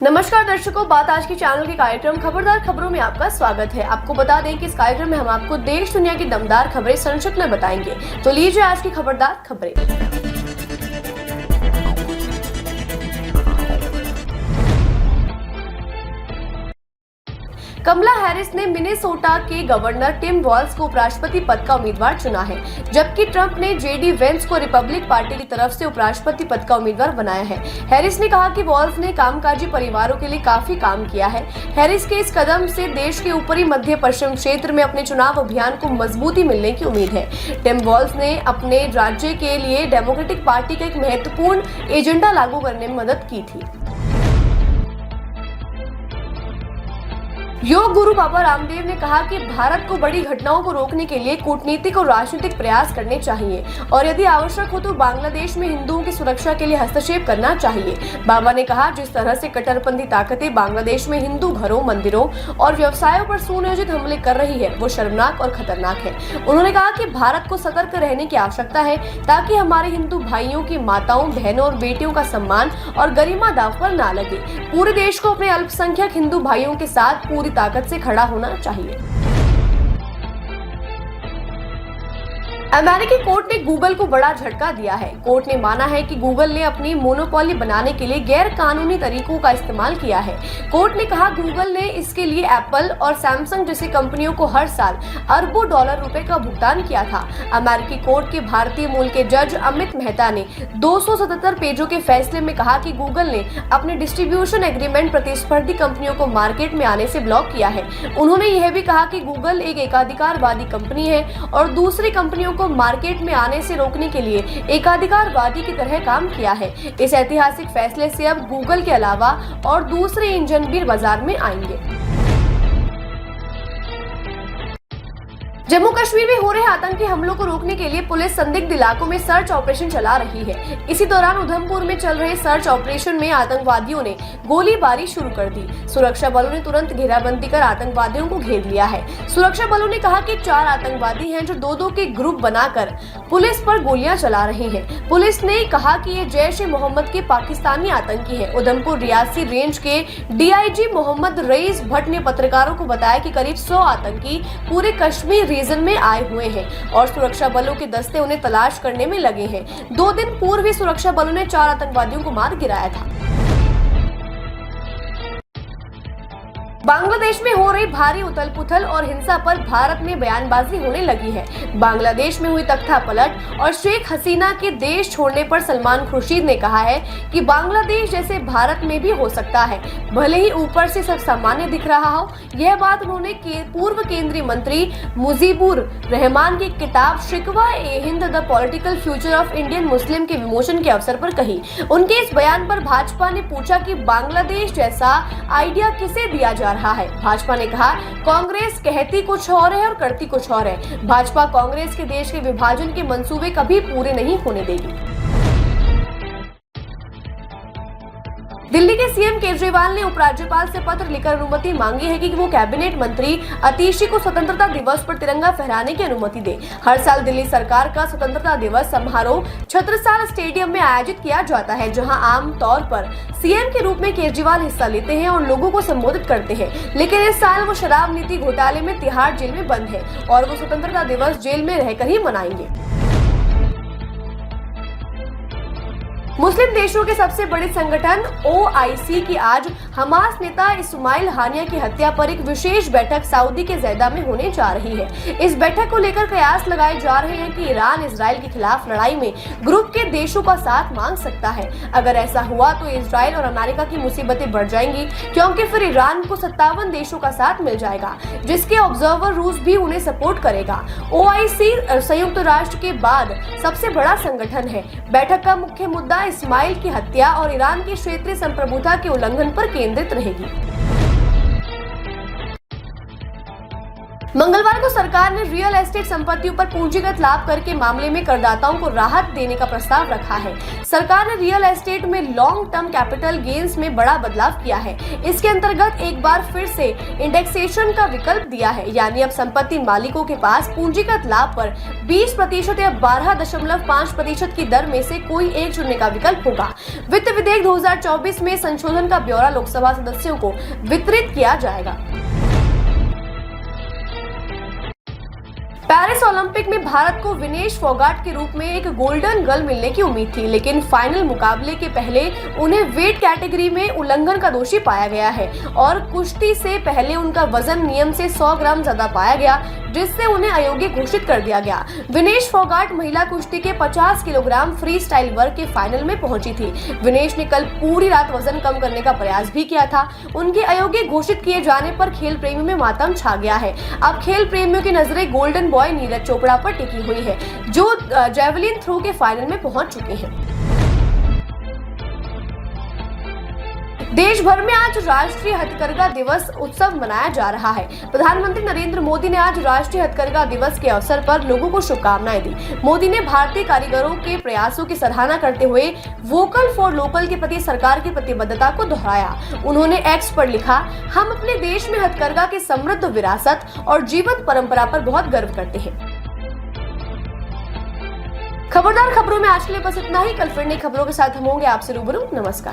नमस्कार दर्शकों, बात आज के चैनल के कार्यक्रम खबरदार खबरों में आपका स्वागत है। आपको बता दें कि इस कार्यक्रम में हम आपको देश दुनिया की दमदार खबरें संक्षिप्त में बताएंगे। तो लीजिए आज की खबरदार खबरें। कमला हैरिस ने मिनेसोटा के गवर्नर टिम वॉल्स को उपराष्ट्रपति पद का उम्मीदवार चुना है, जबकि ट्रंप ने जेडी वेंस को रिपब्लिक पार्टी की तरफ से उपराष्ट्रपति पद का उम्मीदवार बनाया है। हैरिस ने कहा कि वॉल्स ने कामकाजी परिवारों के लिए काफी काम किया है। हैरिस के इस कदम से देश के ऊपरी मध्य पश्चिम क्षेत्र में अपने चुनाव अभियान को मजबूती मिलने की उम्मीद है। टिम वॉल्स ने अपने राज्य के लिए डेमोक्रेटिक पार्टी का एक महत्वपूर्ण एजेंडा लागू करने में मदद की थी। योग गुरु बाबा रामदेव ने कहा कि भारत को बड़ी घटनाओं को रोकने के लिए कूटनीतिक और राजनीतिक प्रयास करने चाहिए और यदि आवश्यक हो तो बांग्लादेश में हिंदुओं की सुरक्षा के लिए हस्तक्षेप करना चाहिए। बाबा ने कहा, जिस तरह से कट्टरपंथी ताकतें बांग्लादेश में हिंदू घरों, मंदिरों और व्यवसायों पर सुनियोजित हमले कर रही है, वो शर्मनाक और खतरनाक है। उन्होंने कहा कि भारत को सतर्क रहने की आवश्यकता है ताकि हमारे हिंदू भाइयों की माताओं, बहनों और बेटियों का सम्मान और गरिमा दांव पर न लगे। पूरे देश को अपने अल्पसंख्यक हिंदू भाइयों के साथ पूरी ताकत से खड़ा होना चाहिए। अमेरिकी कोर्ट ने गूगल को बड़ा झटका दिया है। कोर्ट ने माना है कि गूगल ने अपनी मोनोपोली बनाने के लिए गैर कानूनी तरीकों का इस्तेमाल किया है। कोर्ट ने कहा, गूगल ने इसके लिए एप्पल और सैमसंग जैसी कंपनियों को हर साल अरबों डॉलर रुपए का भुगतान किया था। अमेरिकी कोर्ट के भारतीय मूल के जज अमित मेहता ने 277 पेजों के फैसले में कहा कि गूगल ने अपने डिस्ट्रीब्यूशन एग्रीमेंट प्रतिस्पर्धी कंपनियों को मार्केट में आने से ब्लॉक किया है। उन्होंने यह भी कहा कि गूगल एक एकाधिकारवादी कंपनी है और दूसरी कंपनियों को मार्केट में आने से रोकने के लिए एकाधिकारवादी की तरह काम किया है। इस ऐतिहासिक फैसले से अब गूगल के अलावा और दूसरे इंजन भी बाजार में आएंगे। जम्मू कश्मीर में हो रहे आतंकी हमलों को रोकने के लिए पुलिस संदिग्ध इलाकों में सर्च ऑपरेशन चला रही है। इसी दौरान उधमपुर में चल रहे सर्च ऑपरेशन में आतंकवादियों ने गोलीबारी शुरू कर दी। सुरक्षा बलों ने तुरंत घेराबंदी कर आतंकवादियों को घेर लिया है। सुरक्षा बलों ने कहा कि 4 आतंकवादी हैं जो दो के ग्रुप बनाकर पुलिस पर गोलियां चला रहे हैं। पुलिस ने कहा कि ये जैश ए मोहम्मद के पाकिस्तानी आतंकी है। उधमपुर रियासी रेंज के DIG मोहम्मद रईस भट्ट ने पत्रकारों को बताया कि करीब 100 आतंकी पूरे कश्मीर रीजन में आए हुए हैं और सुरक्षा बलों के दस्ते उन्हें तलाश करने में लगे हैं। 2 दिन पूर्व ही सुरक्षा बलों ने 4 आतंकवादियों को मार गिराया था। बांग्लादेश में हो रही भारी उथल-पुथल और हिंसा पर भारत में बयानबाजी होने लगी है। बांग्लादेश में हुई तख्तापलट और शेख हसीना के देश छोड़ने पर सलमान खुर्शीद ने कहा है कि बांग्लादेश जैसे भारत में भी हो सकता है, भले ही ऊपर से सब सामान्य दिख रहा हो। यह बात उन्होंने पूर्व केंद्रीय मंत्री मुजीबुर रहमान की किताब Shikwa-e-Hind the political future of Indian Muslim के विमोचन के अवसर पर कही। उनके इस बयान पर भाजपा ने पूछा कि बांग्लादेश जैसा आइडिया किसे दिया जा रहा है। भाजपा ने कहा, कांग्रेस कहती कुछ और है और करती कुछ और है। भाजपा कांग्रेस के देश के विभाजन के मंसूबे कभी पूरे नहीं होने देगी। दिल्ली के CM केजरीवाल ने उपराज्यपाल से पत्र लिखकर अनुमति मांगी है कि वो कैबिनेट मंत्री अतिशी को स्वतंत्रता दिवस पर तिरंगा फहराने की अनुमति दे। हर साल दिल्ली सरकार का स्वतंत्रता दिवस समारोह छत्रसाल स्टेडियम में आयोजित किया जाता है, जहां आम तौर पर CM के रूप में केजरीवाल हिस्सा लेते हैं और लोगों को संबोधित करते हैं। लेकिन इस साल वो शराब नीति घोटाले में तिहाड़ जेल में बंद है और वो स्वतंत्रता दिवस जेल में रहकर ही मनाएंगे। मुस्लिम देशों के सबसे बड़े संगठन OIC की आज हमास नेता इस्माइल हानिया की हत्या पर एक विशेष बैठक सऊदी के ज़ैदा में होने जा रही है। इस बैठक को लेकर कयास लगाए जा रहे हैं कि ईरान इजराइल के खिलाफ लड़ाई में ग्रुप के देशों का साथ मांग सकता है। अगर ऐसा हुआ तो इजराइल और अमेरिका की मुसीबतें बढ़ जाएंगी, क्योंकि फिर ईरान को 57 देशों का साथ मिल जाएगा, जिसके ऑब्जर्वर रूस भी उन्हें सपोर्ट करेगा। OIC संयुक्त राष्ट्र के बाद सबसे बड़ा संगठन है। बैठक का मुख्य मुद्दा इस्माइल की हत्या और ईरान की क्षेत्रीय संप्रभुता के उल्लंघन पर केंद्रित रहेगी। मंगलवार को सरकार ने रियल एस्टेट संपत्तियों पर पूंजीगत लाभ कर के मामले में करदाताओं को राहत देने का प्रस्ताव रखा है। सरकार ने रियल एस्टेट में लॉन्ग टर्म कैपिटल गेन्स में बड़ा बदलाव किया है। इसके अंतर्गत एक बार फिर से इंडेक्सेशन का विकल्प दिया है, यानी अब संपत्ति मालिकों के पास पूंजीगत लाभ पर 20% या 12.5% की दर में से कोई एक चुनने का विकल्प होगा। वित्त विधेयक 2024 में संशोधन का ब्यौरा लोकसभा सदस्यों को वितरित किया जाएगा। पेरिस ओलंपिक में भारत को विनेश फोगाट के रूप में एक गोल्डन गर्ल मिलने की उम्मीद थी, लेकिन फाइनल मुकाबले के पहले उन्हें वेट कैटेगरी में उल्लंघन का दोषी पाया गया है और कुश्ती से पहले उनका वजन नियम से 100 ग्राम ज्यादा पाया गया, जिससे उन्हें अयोग्य घोषित कर दिया गया। विनेश फोगाट महिला कुश्ती के 50 किलोग्राम फ्री स्टाइल वर्ग के फाइनल में पहुंची थी। विनेश ने कल पूरी रात वजन कम करने का प्रयास भी किया था। उनके अयोग्य घोषित किए जाने पर खेल प्रेमियों में मातम छा गया है। अब खेल प्रेमियों की नजरें गोल्डन बॉय नीरज चोपड़ा पर टिकी हुई है, जो जैवलिन थ्रो के फाइनल में पहुंच चुके हैं। देश भर में आज राष्ट्रीय हथकरघा दिवस उत्सव मनाया जा रहा है। प्रधानमंत्री नरेंद्र मोदी ने आज राष्ट्रीय हथकरघा दिवस के अवसर पर लोगों को शुभकामनाएं दी। मोदी ने भारतीय कारीगरों के प्रयासों की सराहना करते हुए वोकल फॉर लोकल के प्रति सरकार की प्रतिबद्धता को दोहराया। उन्होंने एक्स पर लिखा, हम अपने देश में हथकरघा की समृद्ध विरासत और जीवंत परंपरा पर बहुत गर्व करते हैं। खबरदार खबरों में आज के लिए बस इतना ही। कल फिर नई खबरों के साथ हम होंगे आपसे रूबरू। नमस्कार।